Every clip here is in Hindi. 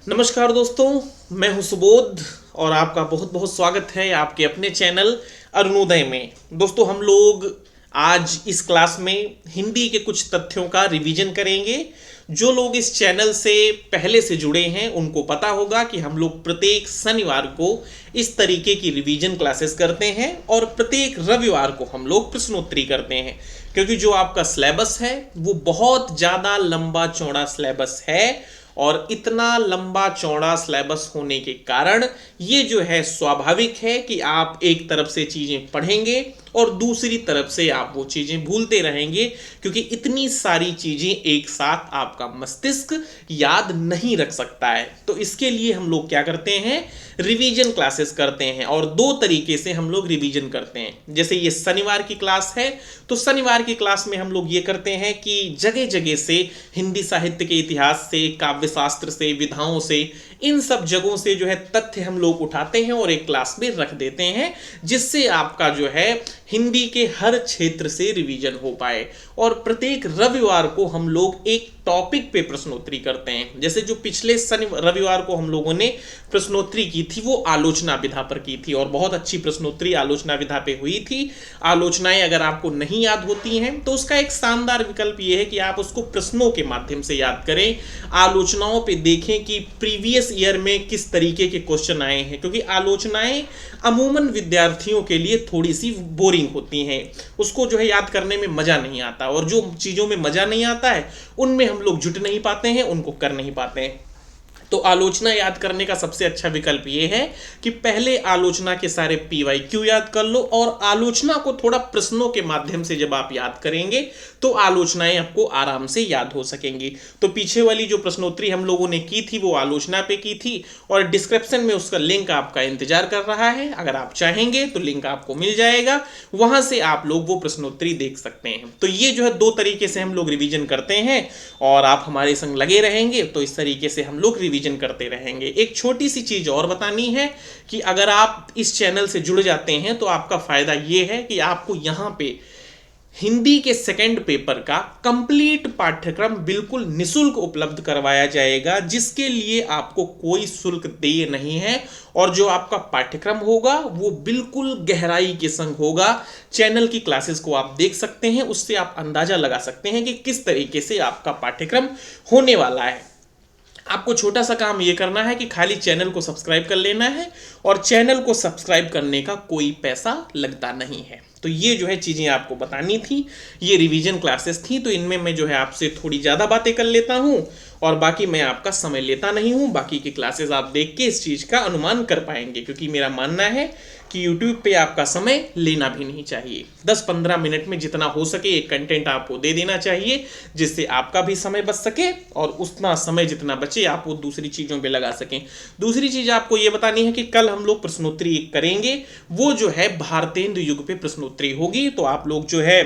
नमस्कार दोस्तों, मैं हूं सुबोध और आपका बहुत बहुत स्वागत है आपके अपने चैनल अरुणोदय में। दोस्तों, हम लोग आज इस क्लास में हिंदी के कुछ तथ्यों का रिवीजन करेंगे। जो लोग इस चैनल से पहले से जुड़े हैं उनको पता होगा कि हम लोग प्रत्येक शनिवार को इस तरीके की रिवीजन क्लासेस करते हैं और प्रत्येक रविवार को हम लोग प्रश्नोत्तरी करते हैं, क्योंकि जो आपका सिलेबस है वो बहुत ज़्यादा लंबा चौड़ा सिलेबस है और इतना लंबा चौड़ा सिलेबस होने के कारण ये जो है स्वाभाविक है कि आप एक तरफ से चीज़ें पढ़ेंगे और दूसरी तरफ से आप वो चीज़ें भूलते रहेंगे, क्योंकि इतनी सारी चीज़ें एक साथ आपका मस्तिष्क याद नहीं रख सकता है। तो इसके लिए हम लोग क्या करते हैं, रिवीजन क्लासेस करते हैं और दो तरीके से हम लोग रिवीजन करते हैं। जैसे ये शनिवार की क्लास है तो शनिवार की क्लास में हम लोग ये करते हैं कि जगह जगह से हिंदी साहित्य के इतिहास से, काव्य शास्त्र से, विधाओं से, इन सब जगहों से जो है तथ्य हम लोग उठाते हैं और एक क्लास में रख देते हैं, जिससे आपका जो है हिंदी के हर क्षेत्र से रिवीजन हो पाए। और प्रत्येक रविवार को हम लोग एक टॉपिक पे प्रश्नोत्तरी करते हैं। जैसे जो पिछले रविवार को हम लोगों ने प्रश्नोत्तरी की थी वो आलोचना विधा पर की थी और बहुत अच्छी प्रश्नोत्तरी आलोचना विधा पे हुई थी। आलोचनाएं अगर आपको नहीं याद होती हैं तो उसका एक शानदार विकल्प ये है कि आप उसको प्रश्नों के माध्यम से याद करें। आलोचनाओं पे देखें कि प्रीवियस ईयर में किस तरीके के क्वेश्चन आए हैं, क्योंकि आलोचनाएं अमूमन विद्यार्थियों के लिए थोड़ी सी बोरिंग होती हैं, उसको जो है याद करने में मजा नहीं आता और जो चीज़ों में मजा नहीं आता है उनमें हम लोग जुट नहीं पाते हैं, उनको कर नहीं पाते हैं। तो आलोचना याद करने का सबसे अच्छा विकल्प ये है कि पहले आलोचना के सारे PYQ याद कर लो और आलोचना को थोड़ा प्रश्नों के माध्यम से जब आप याद करेंगे तो आलोचनाएं आपको आराम से याद हो सकेंगी। तो पीछे वाली जो प्रश्नोत्तरी हम लोगों ने की थी वो आलोचना पे की थी और डिस्क्रिप्शन में उसका लिंक आपका इंतजार कर रहा है। अगर आप चाहेंगे तो लिंक आपको मिल जाएगा, वहां से आप लोग वो प्रश्नोत्तरी देख सकते हैं। तो ये जो है दो तरीके से हम लोग रिवीजन करते हैं और आप हमारे संग लगे रहेंगे तो इस तरीके से हम लोग रिवीजन करते रहेंगे। एक छोटी सी चीज और बतानी है कि अगर आप इस चैनल से जुड़ जाते हैं तो आपका फायदा ये है कि आपको यहां पे हिंदी के सेकंड पेपर का कंप्लीट पाठ्यक्रम बिल्कुल निशुल्क उपलब्ध करवाया जाएगा, जिसके लिए आपको कोई शुल्क देय नहीं है और जो आपका पाठ्यक्रम होगा वो बिल्कुल गहराई के संग होगा। चैनल की क्लासेस को आप देख सकते हैं, उससे आप अंदाजा लगा सकते हैं कि किस तरीके से आपका पाठ्यक्रम होने वाला है। आपको छोटा सा काम ये करना है कि खाली चैनल को सब्सक्राइब कर लेना है और चैनल को सब्सक्राइब करने का कोई पैसा लगता नहीं है। तो ये जो है चीज़ें आपको बतानी थी, ये रिवीजन क्लासेस थी, तो इनमें मैं जो है आपसे थोड़ी ज़्यादा बातें कर लेता हूँ और बाकी मैं आपका समय लेता नहीं हूँ। बाकी की क्लासेस आप देख के इस चीज़ का अनुमान कर पाएंगे, क्योंकि मेरा मानना है कि YouTube पे आपका समय लेना भी नहीं चाहिए। 10-15 मिनट में जितना हो सके एक कंटेंट आपको दे देना चाहिए, जिससे आपका भी समय बच सके और उतना समय जितना बचे आप वो दूसरी चीज़ों पे लगा सकें। दूसरी चीज़ आपको ये बतानी है कि कल हम लोग प्रश्नोत्तरी करेंगे, वो जो है भारतेंदु युग पे प्रश्नोत्तरी होगी। तो आप लोग जो है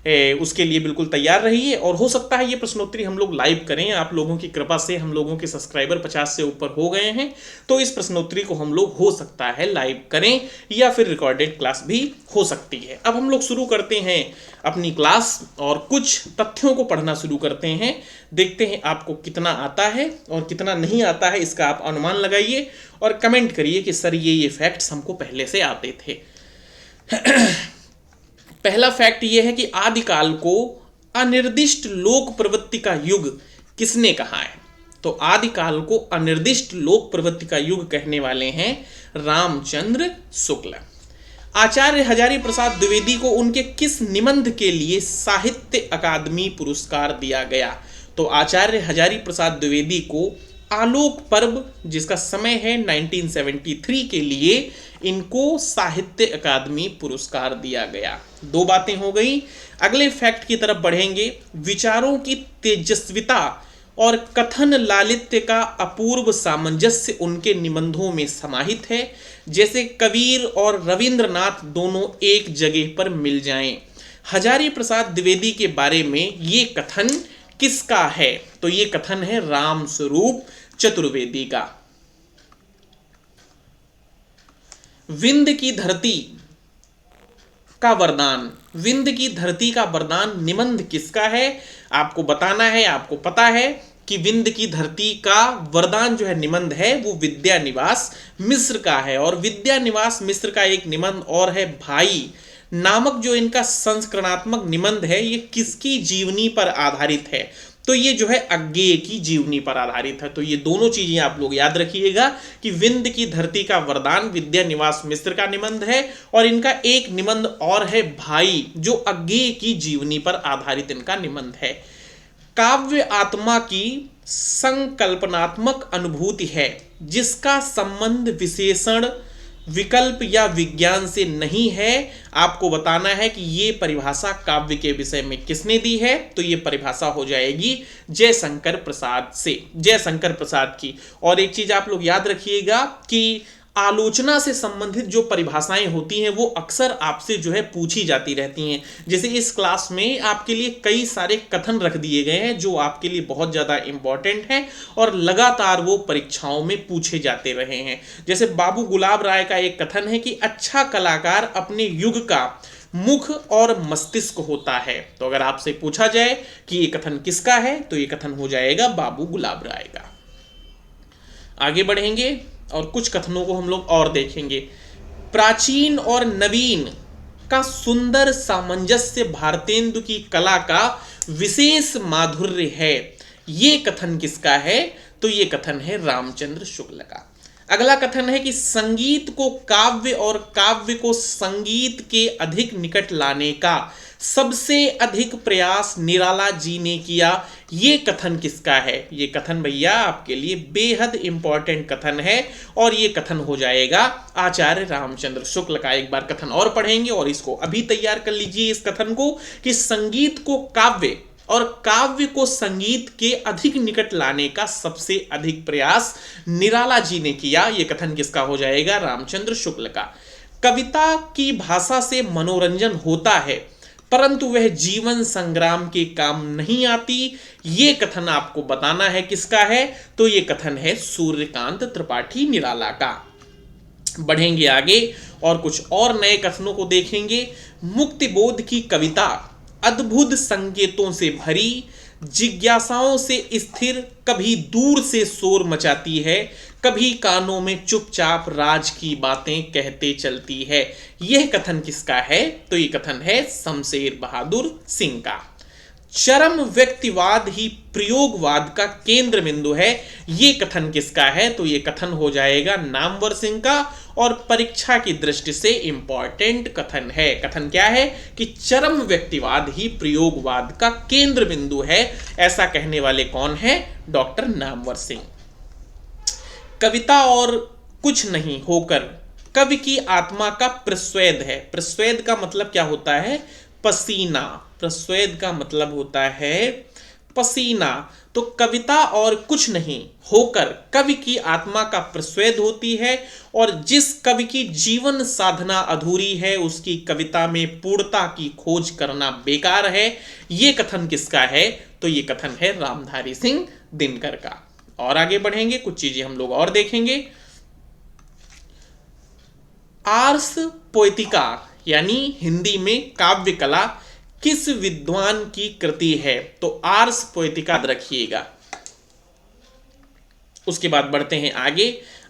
उसके लिए बिल्कुल तैयार रहिए और हो सकता है ये प्रश्नोत्तरी हम लोग लाइव करें। आप लोगों की कृपा से हम लोगों के सब्सक्राइबर 50 से ऊपर हो गए हैं, तो इस प्रश्नोत्तरी को हम लोग हो सकता है लाइव करें या फिर रिकॉर्डेड क्लास भी हो सकती है। अब हम लोग शुरू करते हैं अपनी क्लास और कुछ तथ्यों को पढ़ना शुरू करते हैं। देखते हैं आपको कितना आता है और कितना नहीं आता है, इसका आप अनुमान लगाइए और कमेंट करिए कि सर ये फैक्ट्स हमको पहले से आते थे। पहला फैक्ट यह है कि आदिकाल को अनिर्दिष्ट लोक प्रवृत्ति का युग किसने कहा है? तो आदिकाल को अनिर्दिष्ट लोक प्रवृत्ति का युग कहने वाले हैं रामचंद्र शुक्ल। आचार्य हजारी प्रसाद द्विवेदी को उनके किस निबंध के लिए साहित्य अकादमी पुरस्कार दिया गया? तो आचार्य हजारी प्रसाद द्विवेदी को आलोक पर्व, जिसका समय है 1973 के लिए इनको साहित्य अकादमी पुरस्कार दिया गया। दो बातें हो गई। अगले फैक्ट की तरफ बढ़ेंगे। विचारों की तेजस्विता और कथन लालित्य का अपूर्व सामंजस्य उनके निबंधों में समाहित है, जैसे कबीर और रविंद्रनाथ दोनों एक जगह पर मिल जाएं। हजारी प्रसाद द्विवेदी के बारे में ये कथन किसका है? तो ये कथन है रामस्वरूप चतुर्वेदी का। विंध्य की धरती का वरदान, विंध्य की धरती का वरदान निबंध किसका है? आपको बताना है, आपको पता है कि विंध्य की धरती का वरदान जो है निबंध है वो विद्या निवास मिश्र का है। और विद्या निवास मिश्र का एक निबंध और है भाई नामक, जो इनका संस्करणात्मक निबंध है, ये किसकी जीवनी पर आधारित है? तो ये जो है अज्ञेय की जीवनी पर आधारित है। तो ये दोनों चीजें आप लोग याद रखिएगा कि विंध्य की धरती का वरदान विद्या निवास मिश्र का निबंध है, और इनका एक निबंध और है भाई, जो अज्ञेय की जीवनी पर आधारित इनका निबंध है। काव्य आत्मा की संकल्पनात्मक अनुभूति है जिसका संबंध विशेषण, विकल्प या विज्ञान से नहीं है। आपको बताना है कि ये परिभाषा काव्य के विषय में किसने दी है? तो ये परिभाषा हो जाएगी जयशंकर प्रसाद से, जयशंकर प्रसाद की। और एक चीज आप लोग याद रखिएगा कि आलोचना से संबंधित जो परिभाषाएं होती हैं वो अक्सर आपसे जो है पूछी जाती रहती हैं। जैसे इस क्लास में आपके लिए कई सारे कथन रख दिए गए हैं जो आपके लिए बहुत ज़्यादा इंपॉर्टेंट हैं और लगातार वो परीक्षाओं में पूछे जाते रहे हैं। जैसे बाबू गुलाब राय का एक कथन है कि अच्छा कलाकार अपने युग का मुख और मस्तिष्क होता है। तो अगर आपसे पूछा जाए कि ये कथन किसका है, तो ये कथन हो जाएगा बाबू गुलाब राय का। आगे बढ़ेंगे और कुछ कथनों को हम लोग और देखेंगे। प्राचीन और नवीन का सुंदर सामंजस्य भारतेंदु की कला का विशेष माधुर्य है। ये कथन किसका है? तो ये कथन है रामचंद्र शुक्ल का। अगला कथन है कि संगीत को काव्य और काव्य को संगीत के अधिक निकट लाने का सबसे अधिक प्रयास निराला जी ने किया। ये कथन किसका है? ये कथन भैया आपके लिए बेहद इंपॉर्टेंट कथन है और ये कथन हो जाएगा आचार्य रामचंद्र शुक्ल का। एक बार कथन और पढ़ेंगे और इसको अभी तैयार कर लीजिए इस कथन को कि संगीत को काव्य और काव्य को संगीत के अधिक निकट लाने का सबसे अधिक प्रयास निराला जी ने किया। यह कथन किसका हो जाएगा? रामचंद्र शुक्ल का। कविता की भाषा से मनोरंजन होता है परंतु वह जीवन संग्राम के काम नहीं आती। ये कथन आपको बताना है किसका है? तो ये कथन है सूर्यकांत त्रिपाठी निराला का। बढ़ेंगे आगे और कुछ और नए कथनों को देखेंगे। मुक्तिबोध की कविता अद्भुत संकेतों से भरी, जिज्ञासाओं से स्थिर, कभी दूर से शोर मचाती है, कभी कानों में चुपचाप राज की बातें कहते चलती है। यह कथन किसका है? तो यह कथन है शमशेर बहादुर सिंह का। चरम व्यक्तिवाद ही प्रयोगवाद का केंद्र बिंदु है। यह कथन किसका है? तो यह कथन हो जाएगा नामवर सिंह का और परीक्षा की दृष्टि से इंपॉर्टेंट कथन है। कथन क्या है कि चरम व्यक्तिवाद ही प्रयोगवाद का केंद्र बिंदु है। ऐसा कहने वाले कौन है? डॉक्टर नामवर सिंह। कविता और कुछ नहीं होकर कवि की आत्मा का प्रस्वेद है। प्रस्वेद का मतलब क्या होता है? पसीना। प्रस्वेद का मतलब होता है पसीना। तो कविता और कुछ नहीं होकर कवि की आत्मा का प्रस्वेद होती है और जिस कवि की जीवन साधना अधूरी है उसकी कविता में पूर्णता की खोज करना बेकार है। यह कथन किसका है? तो यह कथन है रामधारी सिंह दिनकर का। और आगे बढ़ेंगे, कुछ चीजें हम लोग और देखेंगे। आर्स पोएटिका यानी हिंदी में काव्य कला किस विद्वान की कृति है? तो आर्स पोएटिका रखिएगा। उसके बाद बढ़ते हैं आगे।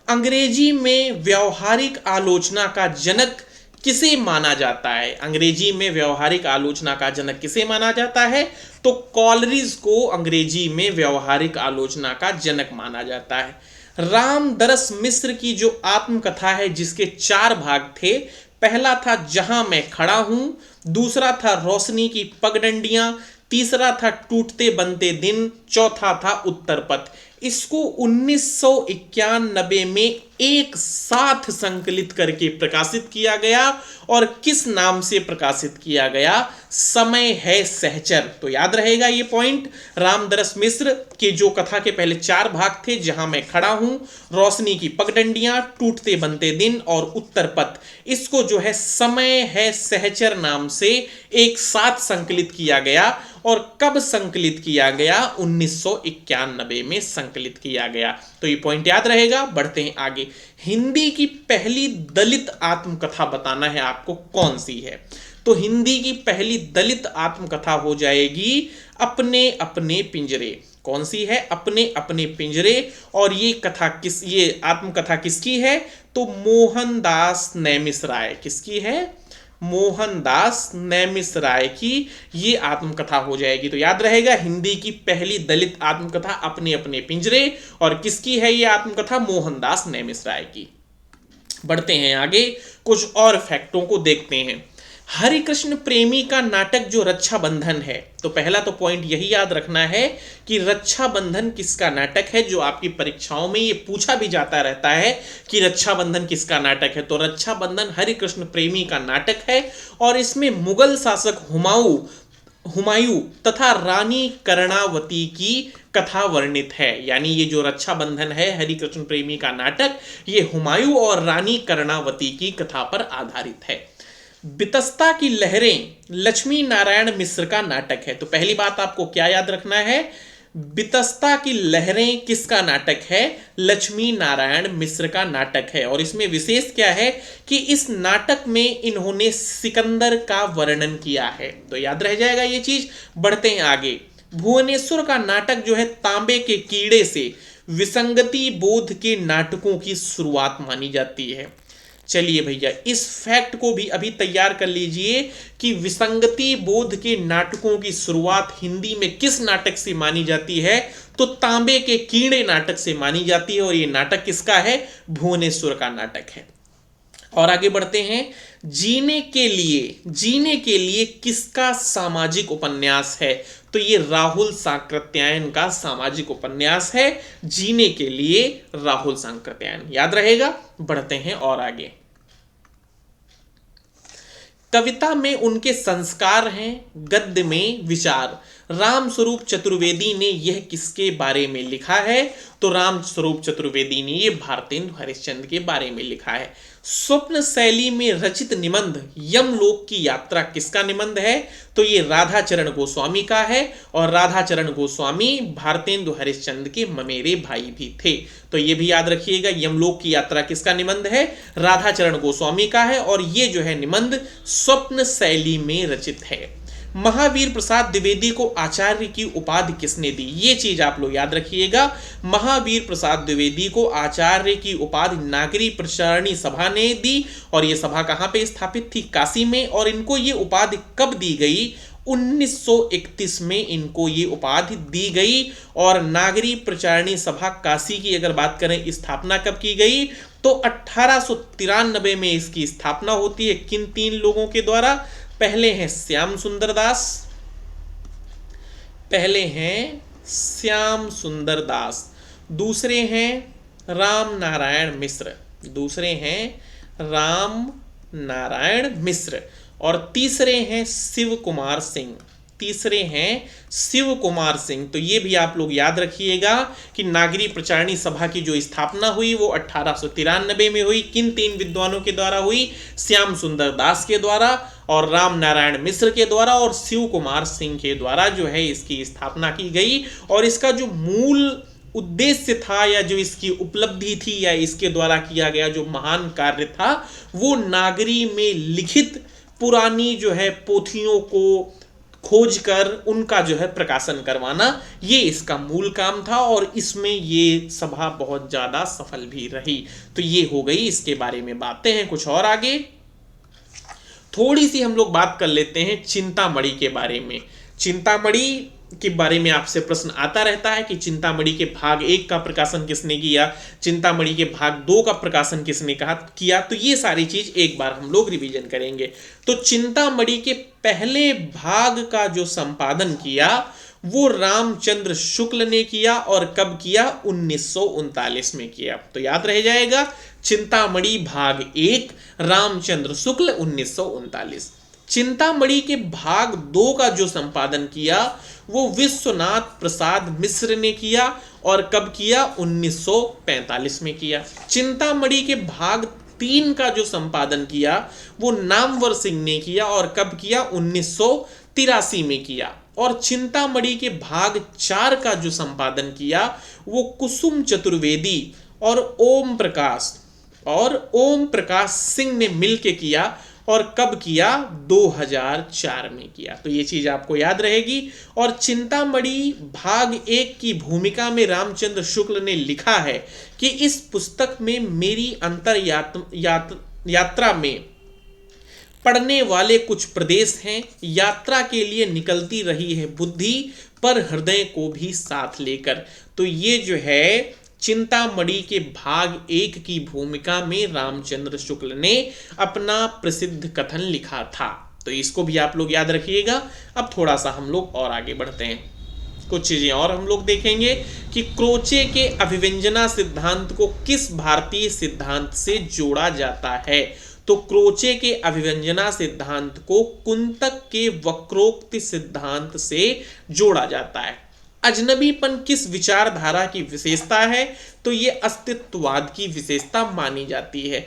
अंग्रेजी में व्यवहारिक आलोचना का जनक किसे माना जाता है? अंग्रेजी में व्यवहारिक आलोचना का जनक किसे माना जाता है? तो कॉलरिज को अंग्रेजी में व्यवहारिक आलोचना का जनक माना जाता है। रामदरस मिश्र की जो आत्मकथा है जिसके 4 भाग थे, पहला था जहां मैं खड़ा हूं, दूसरा था रोशनी की पगडंडियां, तीसरा था टूटते बनते दिन, चौथा था उत्तर पथ। इसको 1991 में एक साथ संकलित करके प्रकाशित किया गया और किस नाम से प्रकाशित किया गया? समय है सहचर। तो याद रहेगा ये पॉइंट। रामदरस मिश्र के जो कथा के पहले 4 भाग थे, जहां मैं खड़ा हूं, रोशनी की पगडंडियां, टूटते बनते दिन और उत्तर पथ, इसको जो है समय है सहचर नाम से एक साथ संकलित किया गया। और कब संकलित किया गया? 1991 में संकलित किया गया। तो ये पॉइंट याद रहेगा। बढ़ते हैं आगे। हिंदी की पहली दलित आत्मकथा बताना है आपको कौन सी है? तो हिंदी की पहली दलित आत्मकथा हो जाएगी अपने अपने पिंजरे। कौन सी है? अपने अपने पिंजरे। और ये आत्मकथा किसकी है? तो मोहनदास नैमिषराय। किसकी है? मोहनदास नैमिषराय की ये आत्मकथा हो जाएगी। तो याद रहेगा, हिंदी की पहली दलित आत्मकथा अपने अपने पिंजरे। और किसकी है ये आत्मकथा? मोहनदास नैमिषराय की। बढ़ते हैं आगे, कुछ और फैक्टों को देखते हैं। हरिकृष्ण प्रेमी का नाटक जो रक्षाबंधन है, तो पहला तो पॉइंट यही याद रखना है कि रक्षाबंधन किसका नाटक है, जो आपकी परीक्षाओं में ये पूछा भी जाता रहता है कि रक्षाबंधन किसका नाटक है। तो रक्षाबंधन हरिकृष्ण प्रेमी का नाटक है और इसमें मुगल शासक हुमायूं तथा रानी कर्णावती की कथा वर्णित है। यानी ये जो रक्षाबंधन है हरिकृष्ण प्रेमी का नाटक, ये हुमायूं और रानी कर्णावती की कथा पर आधारित है। बितस्ता की लहरें लक्ष्मी नारायण मिश्र का नाटक है। तो पहली बात आपको क्या याद रखना है? बितस्ता की लहरें किसका नाटक है? लक्ष्मी नारायण मिश्र का नाटक है। और इसमें विशेष क्या है कि इस नाटक में इन्होंने सिकंदर का वर्णन किया है। तो याद रह जाएगा ये चीज। बढ़ते हैं आगे। भुवनेश्वर का नाटक जो है तांबे के कीड़े से विसंगति बोध के नाटकों की शुरुआत मानी जाती है। चलिए भैया, इस फैक्ट को भी अभी तैयार कर लीजिए कि विसंगति बोध के नाटकों की शुरुआत हिंदी में किस नाटक से मानी जाती है? तो तांबे के कीड़े नाटक से मानी जाती है। और ये नाटक किसका है? भुवनेश्वर का नाटक है। और आगे बढ़ते हैं। जीने के लिए किसका सामाजिक उपन्यास है? तो ये राहुल सांकृत्यायन का सामाजिक उपन्यास है। जीने के लिए राहुल सांकृत्यायन, याद रहेगा। बढ़ते हैं और आगे। कविता में उनके संस्कार हैं, गद्य में विचार। रामस्वरूप चतुर्वेदी ने यह किसके बारे में लिखा है? तो रामस्वरूप चतुर्वेदी ने यह भारतेंदु हरिश्चंद्र के बारे में लिखा है। स्वप्न शैली में रचित निबंध यमलोक की यात्रा किसका निबंध है? तो ये राधाचरण गोस्वामी का है। और राधाचरण गोस्वामी भारतेंदु हरिश्चंद्र के ममेरे भाई भी थे। तो ये भी याद रखिएगा, यमलोक की यात्रा किसका निबंध है? राधाचरण गोस्वामी का है। और ये जो है निबंध स्वप्न शैली में रचित है। महावीर प्रसाद द्विवेदी को आचार्य की उपाधि किसने दी? ये चीज आप लोग याद रखिएगा। महावीर प्रसाद द्विवेदी को आचार्य की उपाधि नागरी प्रचारणी सभा ने दी। और ये सभा कहां पे स्थापित थी? काशी में। और इनको ये उपाधि कब दी गई? 1931 में इनको ये उपाधि दी गई। और नागरी प्रचारणी सभा काशी की अगर बात करें, स्थापना कब की गई? तो 1893 में इसकी स्थापना होती है। किन 3 लोगों के द्वारा? पहले हैं श्याम सुंदर दास, दूसरे हैं राम नारायण मिश्र, और तीसरे हैं शिव कुमार सिंह। तो ये भी आप लोग याद रखिएगा कि नागरी प्रचारणी सभा की जो स्थापना हुई वो 1893 में हुई। किन 3 विद्वानों के द्वारा हुई? श्याम सुंदर दास के द्वारा, और राम नारायण मिश्र के द्वारा, और शिव कुमार सिंह के द्वारा जो है इसकी स्थापना की गई। और इसका जो मूल उद्देश्य था, या जो इसकी उपलब्धि थी, या इसके द्वारा किया गया जो महान कार्य था, वो नागरी में लिखित पुरानी जो है पोथियों को खोज कर उनका जो है प्रकाशन करवाना, ये इसका मूल काम था। और इसमें ये सभा बहुत ज्यादा सफल भी रही। तो ये हो गई इसके बारे में बातें हैं। कुछ और आगे थोड़ी सी हम लोग बात कर लेते हैं चिंतामणि के बारे में। चिंतामणि के बारे में आपसे प्रश्न आता रहता है कि चिंतामणि के भाग 1 का प्रकाशन किसने किया, चिंतामणि के भाग 2 का प्रकाशन किसने किया। तो ये सारी चीज एक बार हम लोग रिवीजन करेंगे। तो चिंतामणि के पहले भाग का जो संपादन किया वो रामचंद्र शुक्ल ने किया। और कब किया? 1939 में किया। तो याद रह जाएगा, चिंतामणि भाग 1 रामचंद्र शुक्ल 1939। चिंतामणि के भाग 2 का जो संपादन किया वो विश्वनाथ प्रसाद मिश्र ने किया। और कब किया? 1945 में किया। चिंतामणि के भाग 3 का जो संपादन किया वो नामवर सिंह ने किया। और कब किया? 1983 में किया। और चिंतामणि के भाग 4 का जो संपादन किया वो कुसुम चतुर्वेदी और ओम प्रकाश सिंह ने मिलकर किया। और कब किया? 2004 में किया। तो ये चीज आपको याद रहेगी। और चिंतामणि भाग 1 की भूमिका में रामचंद्र शुक्ल ने लिखा है कि इस पुस्तक में मेरी अंतर यात्रा में पढ़ने वाले कुछ प्रदेश हैं, यात्रा के लिए निकलती रही है बुद्धि पर हृदय को भी साथ लेकर। तो ये जो है चिंतामणि के भाग 1 की भूमिका में रामचंद्र शुक्ल ने अपना प्रसिद्ध कथन लिखा था। तो इसको भी आप लोग याद रखिएगा। अब थोड़ा सा हम लोग और आगे बढ़ते हैं, कुछ चीजें और हम लोग देखेंगे कि क्रोचे के अभिव्यंजना सिद्धांत को किस भारतीय सिद्धांत से जोड़ा जाता है। तो क्रोचे के अभिव्यंजना सिद्धांत को कुंतक के वक्रोक्ति सिद्धांत से जोड़ा जाता है। अजनबीपन किस विचारधारा की विशेषता है? तो ये अस्तित्ववाद की विशेषता मानी जाती है।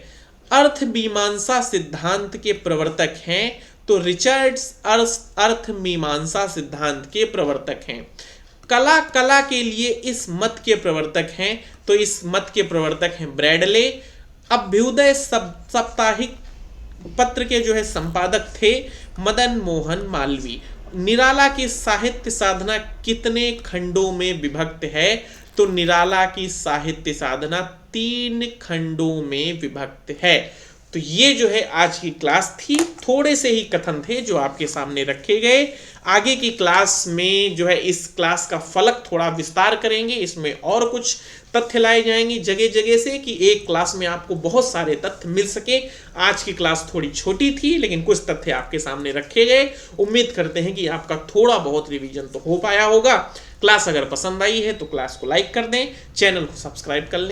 अर्थ मीमांसा सिद्धांत के प्रवर्तक हैं, तो रिचर्ड्स अर्थ मीमांसा सिद्धांत के प्रवर्तक हैं। कला के लिए इस मत के प्रवर्तक हैं, तो इस मत के प्रवर्तक हैं ब्रैडले। अभ्युदय साप्ताहिक पत्र के जो है संपादक थे मदन मोहन मालवीय। निराला की साहित्य साधना कितने खंडों में विभक्त है? तो निराला की साहित्य साधना 3 खंडों में विभक्त है। तो ये जो है आज की क्लास थी। थोड़े से ही कथन थे जो आपके सामने रखे गए। आगे की क्लास में जो है इस क्लास का फलक थोड़ा विस्तार करेंगे, इसमें और कुछ तथ्य लाए जाएंगे जगह जगह से कि एक क्लास में आपको बहुत सारे तथ्य मिल सके। आज की क्लास थोड़ी छोटी थी लेकिन कुछ तथ्य आपके सामने रखे गए। उम्मीद करते हैं कि आपका थोड़ा बहुत रिवीजन तो हो पाया होगा। क्लास अगर पसंद आई है तो क्लास को लाइक कर दें, चैनल को सब्सक्राइब कर लें।